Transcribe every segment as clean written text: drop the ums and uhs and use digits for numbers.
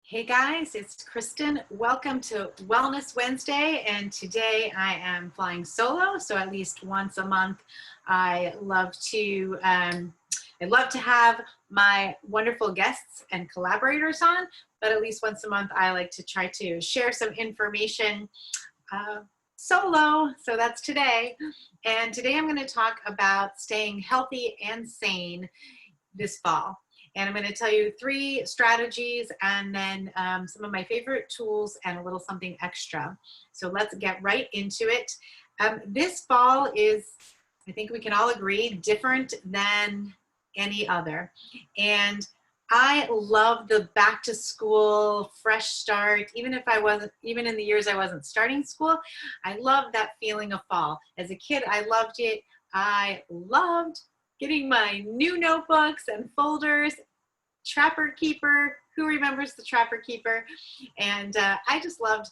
Hey guys, it's Kristen. Welcome to Wellness Wednesday, and today I am flying solo. So at least once a month, I love to have my wonderful guests and collaborators on. But at least once a month, I like to try to share some information solo. So that's today. And today I'm going to talk about staying healthy and sane this fall. And I'm going to tell you 3 strategies and then some of my favorite tools and a little something extra. So let's get right into it. This fall is, I think we can all agree, different than any other. And I love the back to school, fresh start. Even in the years I wasn't starting school, I loved that feeling of fall. As a kid, I loved it. I loved getting my new notebooks and folders, Trapper Keeper, who remembers the Trapper Keeper? And I just loved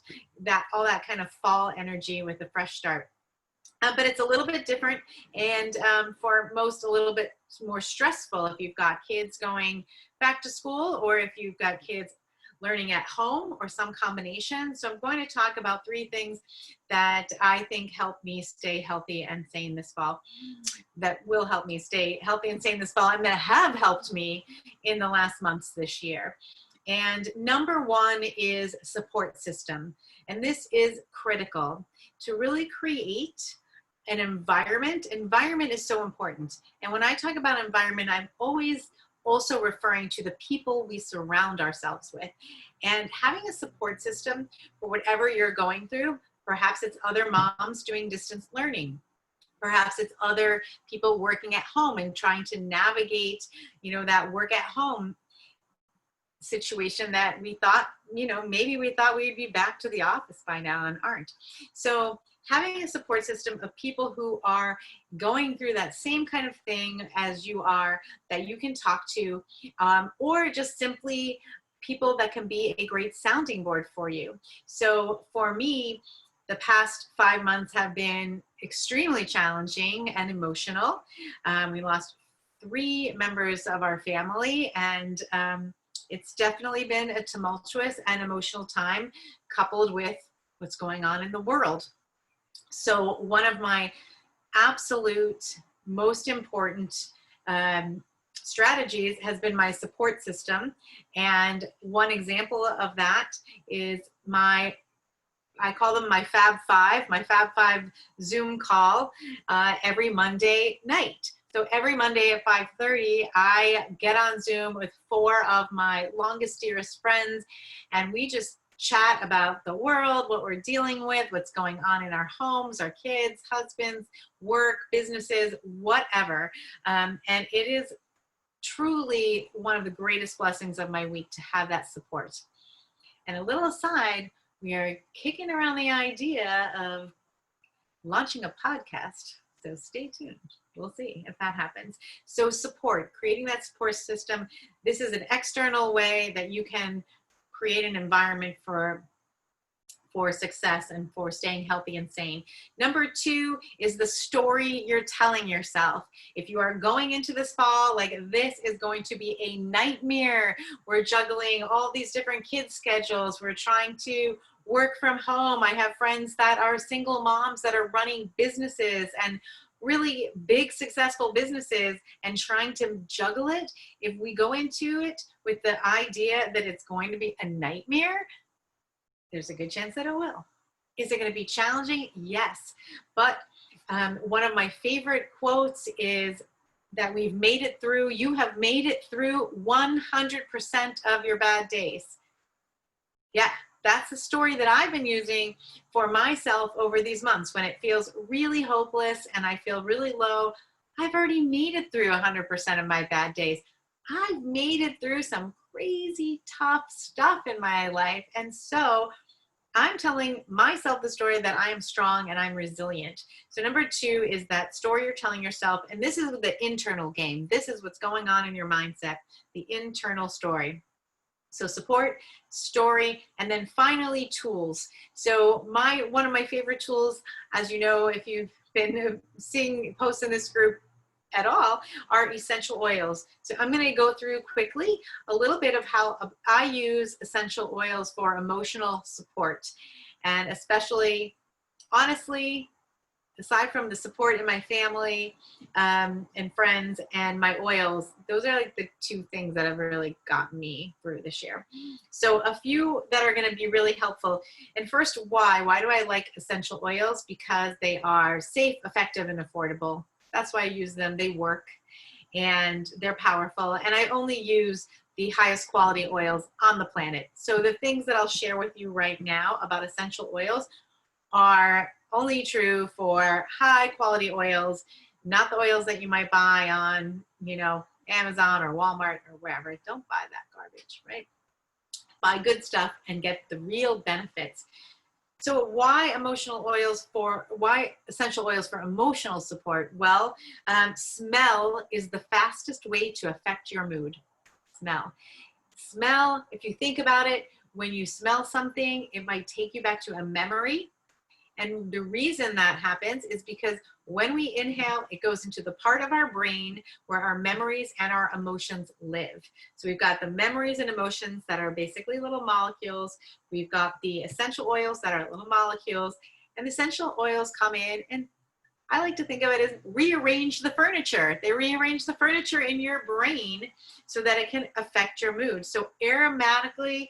all that kind of fall energy with a fresh start. But it's a little bit different, and for most a little bit more stressful if you've got kids going back to school or if you've got kids learning at home or some combination. So I'm going to talk about 3 things that I think help me stay healthy and sane this fall, that will help me stay healthy and sane this fall, and that have helped me in the last months this year. And number 1 is support system. And this is critical to really create an environment. Environment is so important. And when I talk about environment, I'm always also referring to the people we surround ourselves with. And having a support system for whatever you're going through, perhaps it's other moms doing distance learning. Perhaps it's other people working at home and trying to navigate, that work at home situation that we thought, maybe we thought we'd be back to the office by now and aren't. So having a support system of people who are going through that same kind of thing as you are, that you can talk to, or just simply people that can be a great sounding board for you. So for me, the past 5 months have been extremely challenging and emotional. We lost 3 members of our family, and it's definitely been a tumultuous and emotional time coupled with what's going on in the world. So one of my absolute most important strategies has been my support system. And one example of that is I call them my Fab 5 Zoom call every Monday night. So every Monday at 5:30, I get on Zoom with 4 of my longest, dearest friends, and we just chat about the world, what we're dealing with, what's going on in our homes, our kids, husbands, work, businesses, whatever. And it is truly one of the greatest blessings of my week to have that support. And a little aside, we are kicking around the idea of launching a podcast. So stay tuned. We'll see if that happens. So support, creating that support system. This is an external way that you can create an environment for success and for staying healthy and sane. Number 2 is the story you're telling yourself. If you are going into this fall, like this is going to be a nightmare. We're juggling all these different kids' schedules. We're trying to work from home. I have friends that are single moms that are running businesses and really big successful businesses and trying to juggle it. If we go into it with the idea that it's going to be a nightmare, there's a good chance that it will. Is it going to be challenging? Yes. But one of my favorite quotes is that we've made it through. You have made it through 100% of your bad days. Yeah. That's the story that I've been using for myself over these months. When it feels really hopeless and I feel really low, I've already made it through 100% of my bad days. I've made it through some crazy tough stuff in my life. And so I'm telling myself the story that I am strong and I'm resilient. So number 2 is that story you're telling yourself. And this is the internal game. This is what's going on in your mindset, the internal story. So support, story, and then finally tools. So one of my favorite tools, as you know, if you've been seeing posts in this group at all are essential oils. So I'm going to go through quickly a little bit of how I use essential oils for emotional support, and especially, honestly, aside from the support in my family and friends and my oils, those are like the two things that have really got me through this year. So a few that are going to be really helpful. And first, why do I like essential oils? Because they are safe, effective, and affordable. That's why I use them. They work and they're powerful. And I only use the highest quality oils on the planet. So the things that I'll share with you right now about essential oils are only true for high quality oils, not the oils that you might buy on, you know, Amazon or Walmart or wherever. Don't buy that garbage, right? Buy good stuff and get the real benefits. So why essential oils for emotional support? Well, smell is the fastest way to affect your mood. Smell, if you think about it, when you smell something, it might take you back to a memory. And the reason that happens is because when we inhale, it goes into the part of our brain where our memories and our emotions live. So we've got the memories and emotions that are basically little molecules. We've got the essential oils that are little molecules. And the essential oils come in, and I like to think of it as rearrange the furniture. They rearrange the furniture in your brain so that it can affect your mood. So aromatic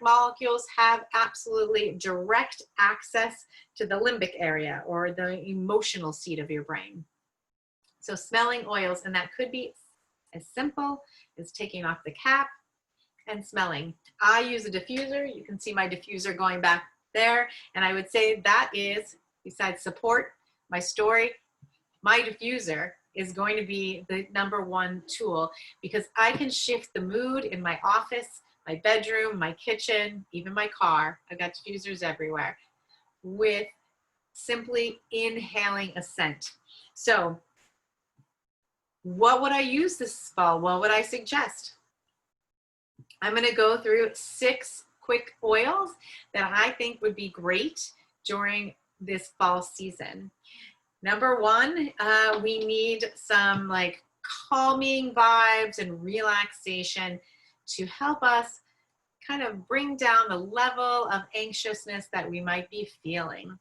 molecules have absolutely direct access to the limbic area, or the emotional seat of your brain. So smelling oils, and that could be as simple as taking off the cap and smelling. I use a diffuser. You can see my diffuser going back there. And I would say that is, besides support, my story, my diffuser is going to be the #1 tool, because I can shift the mood in my office, my bedroom, my kitchen, even my car. I've got diffusers everywhere, with simply inhaling a scent. So what would I use this fall? What would I suggest? I'm going to go through 6 quick oils that I think would be great during this fall season. #1, we need some like calming vibes and relaxation to help us kind of bring down the level of anxiousness that we might be feeling.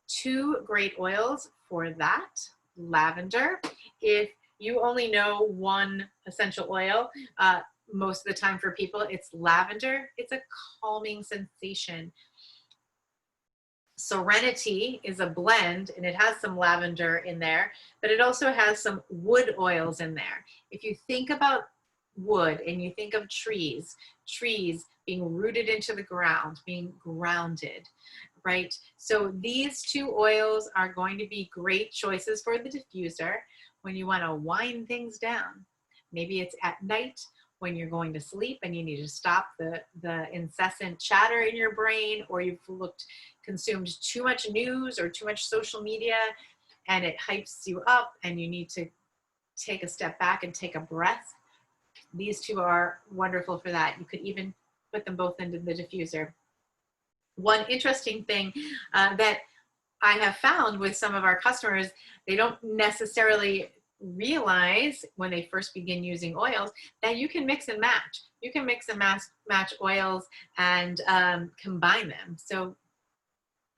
2 great oils for that. Lavender. If you only know one essential oil, most of the time for people, it's lavender. It's a calming sensation. Serenity is a blend, and it has some lavender in there, but it also has some wood oils in there. If you think about wood and you think of trees being rooted into the ground, being grounded, right? So these 2 oils are going to be great choices for the diffuser when you want to wind things down. Maybe it's at night when you're going to sleep and you need to stop the incessant chatter in your brain, or you've consumed too much news or too much social media and it hypes you up and you need to take a step back and take a breath. These 2 are wonderful for that. You could even put them both into the diffuser. One interesting thing that I have found with some of our customers, they don't necessarily realize when they first begin using oils that you can mix and match. You can mix and match oils and combine them. So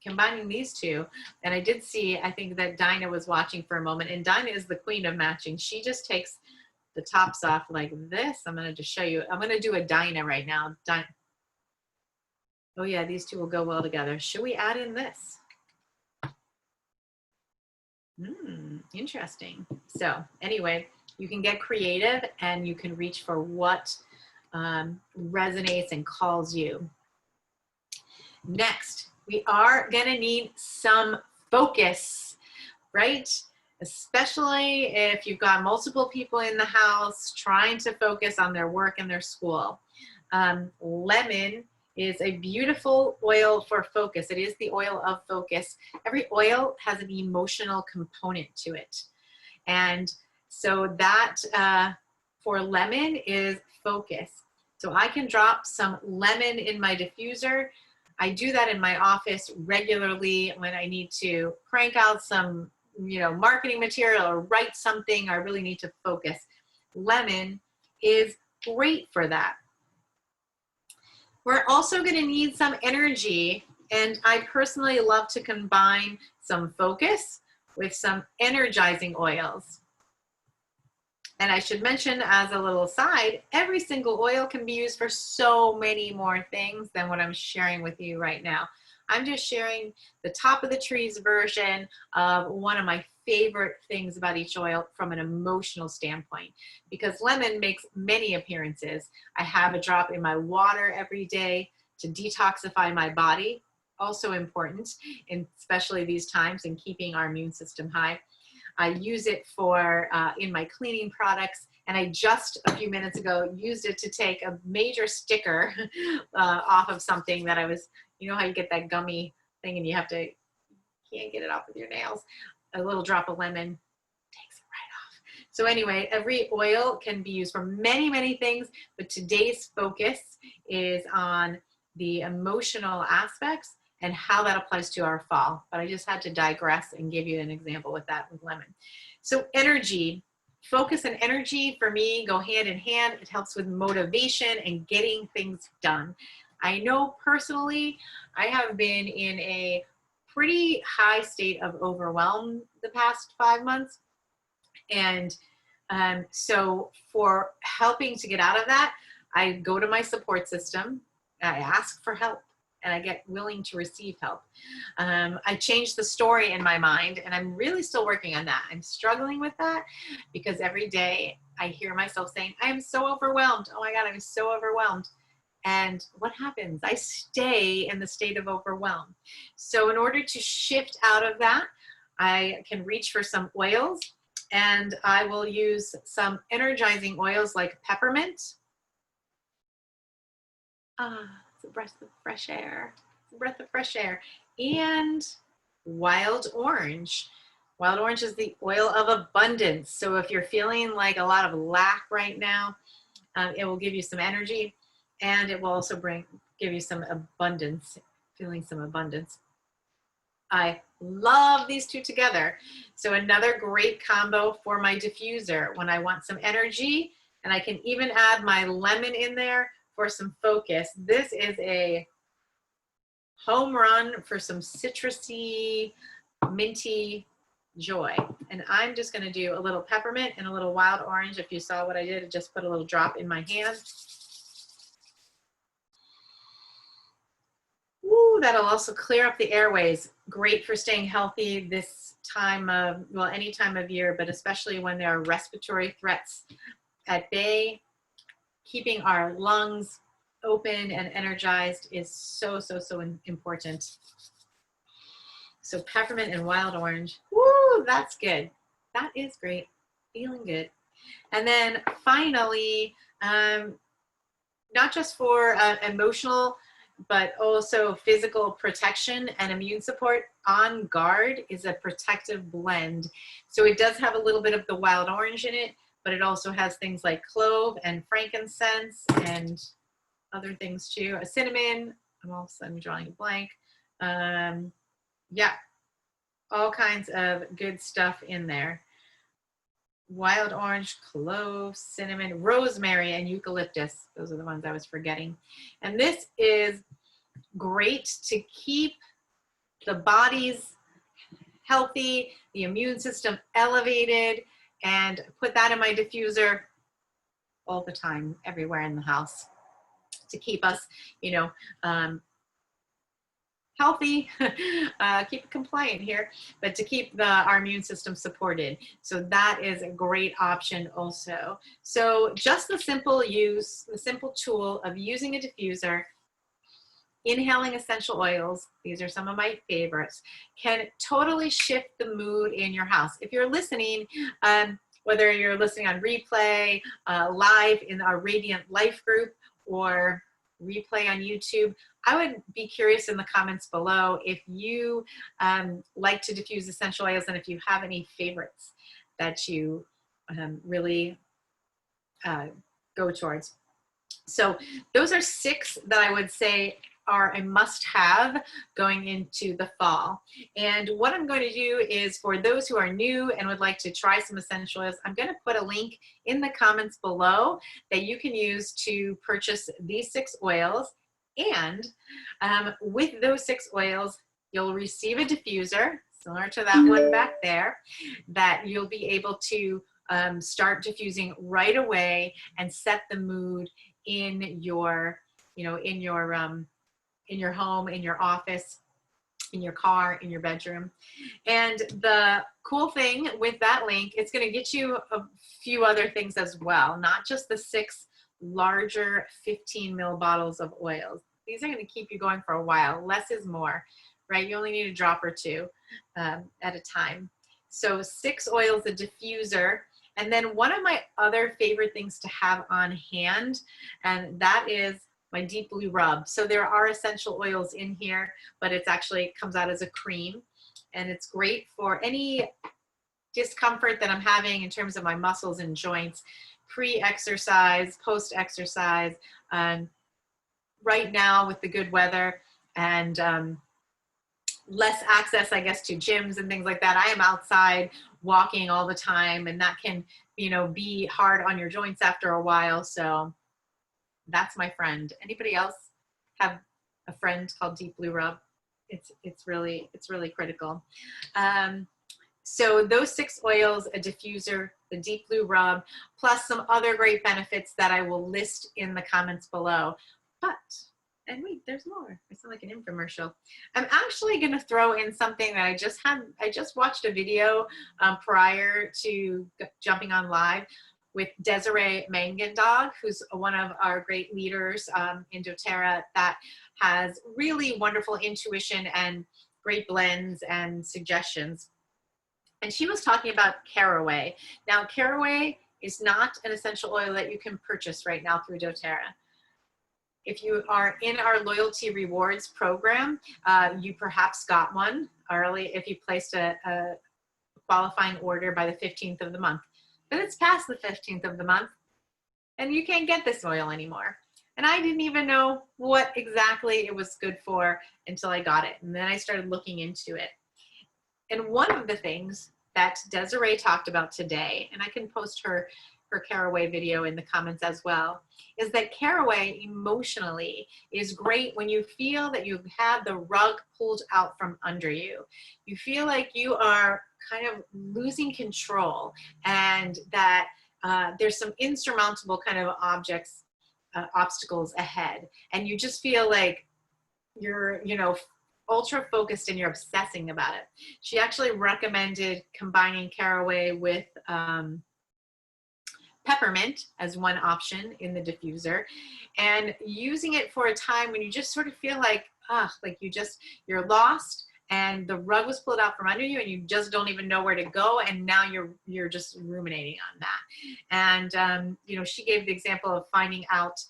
combining these 2, and I did see, I think that Dinah was watching for a moment, and Dinah is the queen of matching. She just takes the tops off like this. I'm going to just show you. I'm going to do a Dinah right now. Oh yeah, these 2 will go well together. Should we add in this? Interesting. So anyway, you can get creative and you can reach for what resonates and calls you. Next, we are going to need some focus, right? Especially if you've got multiple people in the house trying to focus on their work and their school. Lemon is a beautiful oil for focus. It is the oil of focus. Every oil has an emotional component to it. And so that for lemon is focus. So I can drop some lemon in my diffuser. I do that in my office regularly when I need to crank out some marketing material or write something, I really need to focus. Lemon is great for that. We're also going to need some energy, and I personally love to combine some focus with some energizing oils. And I should mention, as a little aside, every single oil can be used for so many more things than what I'm sharing with you right now. I'm just sharing the top of the trees version of one of my favorite things about each oil from an emotional standpoint, because lemon makes many appearances. I have a drop in my water every day to detoxify my body, also important, especially these times, in keeping our immune system high. I use it for in my cleaning products, and I just a few minutes ago used it to take a major sticker off of something that I was, you know how you get that gummy thing and you can't get it off with your nails. A little drop of lemon takes it right off. So anyway, every oil can be used for many, many things, but today's focus is on the emotional aspects and how that applies to our fall. But I just had to digress and give you an example with that with lemon. So energy, focus and energy for me go hand in hand. It helps with motivation and getting things done. I know personally, I have been in a pretty high state of overwhelm the past 5 months. And so for helping to get out of that, I go to my support system, I ask for help, and I get willing to receive help. I changed the story in my mind, and I'm really still working on that. I'm struggling with that because every day I hear myself saying, I am so overwhelmed. Oh my God, I'm so overwhelmed. And what happens? I stay in the state of overwhelm. So in order to shift out of that, I can reach for some oils, and I will use some energizing oils like peppermint. It's a breath of fresh air. It's a breath of fresh air. And wild orange. Wild orange is the oil of abundance. So if you're feeling like a lot of lack right now, it will give you some energy, and it will also give you some abundance, feeling some abundance. I love these two together. So another great combo for my diffuser when I want some energy, and I can even add my lemon in there for some focus. This is a home run for some citrusy, minty joy. And I'm just going to do a little peppermint and a little wild orange. If you saw what I did, I just put a little drop in my hand. Ooh, that'll also clear up the airways. Great for staying healthy this time of, well, any time of year, but especially when there are respiratory threats at bay. Keeping our lungs open and energized is so, so, so important. So peppermint and wild orange. Woo, that's good. That is great. Feeling good. And then finally, not just for emotional, but also physical protection and immune support, OnGuard is a protective blend. So it does have a little bit of the wild orange in it, but it also has things like clove and frankincense and other things too. A cinnamon, I'm drawing a blank. Yeah, all kinds of good stuff in there. Wild orange, clove, cinnamon, rosemary, and eucalyptus. Those are the ones I was forgetting. And this is great to keep the bodies healthy, the immune system elevated, and put that in my diffuser all the time, everywhere in the house, to keep us, healthy, keep it compliant here, but to keep our immune system supported. So that is a great option also. So just the simple tool of using a diffuser, inhaling essential oils, these are some of my favorites, can totally shift the mood in your house. If you're listening, whether you're listening on replay, live in our Radiant Life group, or replay on YouTube, I would be curious in the comments below if you like to diffuse essential oils and if you have any favorites that you really go towards. So those are 6 that I would say are a must-have going into the fall. And what I'm going to do is, for those who are new and would like to try some essential oils, I'm going to put a link in the comments below that you can use to purchase these 6 oils. And with those 6 oils, you'll receive a diffuser, similar to that one back there, that you'll be able to start diffusing right away and set the mood in your, in your home, in your office, in your car, in your bedroom. And the cool thing with that link, it's going to get you a few other things as well, not just the 6 larger 15 ml bottles of oils. These are going to keep you going for a while. Less is more, right? You only need a drop or 2 at a time. So 6 oils, a diffuser. And then one of my other favorite things to have on hand, and that is my deep blue rub. So there are essential oils in here, but it's actually comes out as a cream, and it's great for any discomfort that I'm having in terms of my muscles and joints, pre-exercise, post-exercise, right now with the good weather and less access, I guess, to gyms and things like that. I am outside walking all the time, and that can, be hard on your joints after a while. So that's my friend. Anybody else have a friend called Deep Blue Rub? It's really critical. So those 6 oils, a diffuser, the Deep Blue Rub, plus some other great benefits that I will list in the comments below. And wait, there's more. I sound like an infomercial. I'm actually going to throw in something that I just watched a video prior to jumping on live with Desiree Mangendog, who's one of our great leaders in doTERRA that has really wonderful intuition and great blends and suggestions. And she was talking about Caraway. Now, Caraway is not an essential oil that you can purchase right now through doTERRA. If you are in our loyalty rewards program, you perhaps got one early if you placed a qualifying order by the 15th of the month. But it's past the 15th of the month, and you can't get this oil anymore. And I didn't even know what exactly it was good for until I got it. And then I started looking into it. And one of the things that Desiree talked about today, and I can post her Caraway video in the comments as well, is that Caraway emotionally is great when you feel that you've had the rug pulled out from under you. You feel like you are kind of losing control, and that there's some insurmountable kind of obstacles ahead, and you just feel like you're, ultra focused and you're obsessing about it. She actually recommended combining Caraway with Peppermint as one option in the diffuser, and using it for a time when you just sort of feel like, you're lost and the rug was pulled out from under you and you just don't even know where to go, and now you're just ruminating on that. And she gave the example of finding out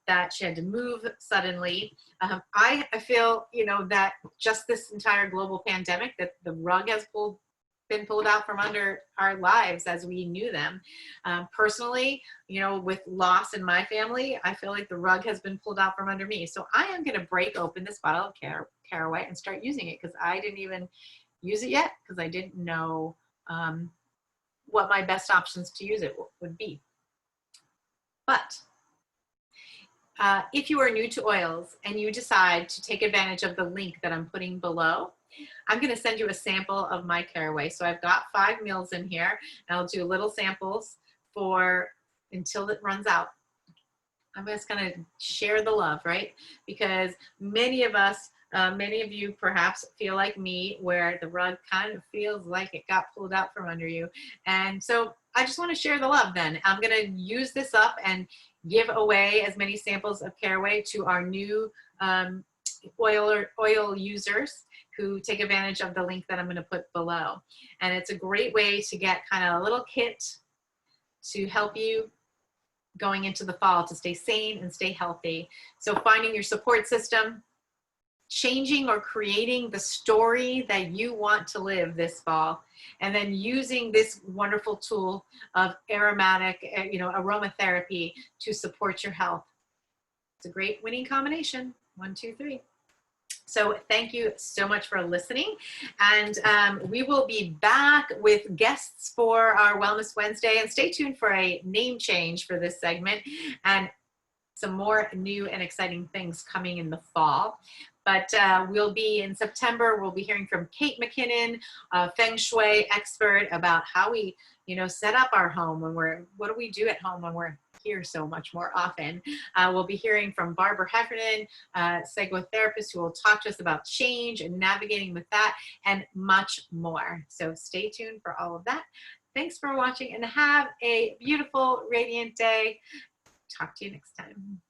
that she had to move suddenly. I feel, that just this entire global pandemic, that the rug has been pulled out from under our lives as we knew them. Personally, with loss in my family, I feel like the rug has been pulled out from under me. So I am going to break open this bottle of Caraway and start using it, because I didn't even use it yet, because I didn't know what my best options to use it would be. But if you are new to oils and you decide to take advantage of the link that I'm putting below, I'm going to send you a sample of my Caraway. So I've got 5 mils in here, and I'll do little samples until it runs out. I'm just going to share the love, right? Because many of you perhaps feel like me, where the rug kind of feels like it got pulled out from under you. And so I just want to share the love then. I'm going to use this up and give away as many samples of Caraway to our new oil users who take advantage of the link that I'm going to put below. And it's a great way to get kind of a little kit to help you going into the fall to stay sane and stay healthy. So finding your support system, changing or creating the story that you want to live this fall, and then using this wonderful tool of aromatherapy to support your health. It's a great winning combination. 1, 2, 3. So thank you so much for listening. And we will be back with guests for our Wellness Wednesday. And stay tuned for a name change for this segment and some more new and exciting things coming in the fall. But we'll be in September, we'll be hearing from Kate McKinnon, a Feng Shui expert, about how we, set up our home what do we do at home when we're here so much more often. We'll be hearing from Barbara Heffernan, psychotherapist, who will talk to us about change and navigating with that and much more. So stay tuned for all of that. Thanks for watching and have a beautiful, radiant day. Talk to you next time.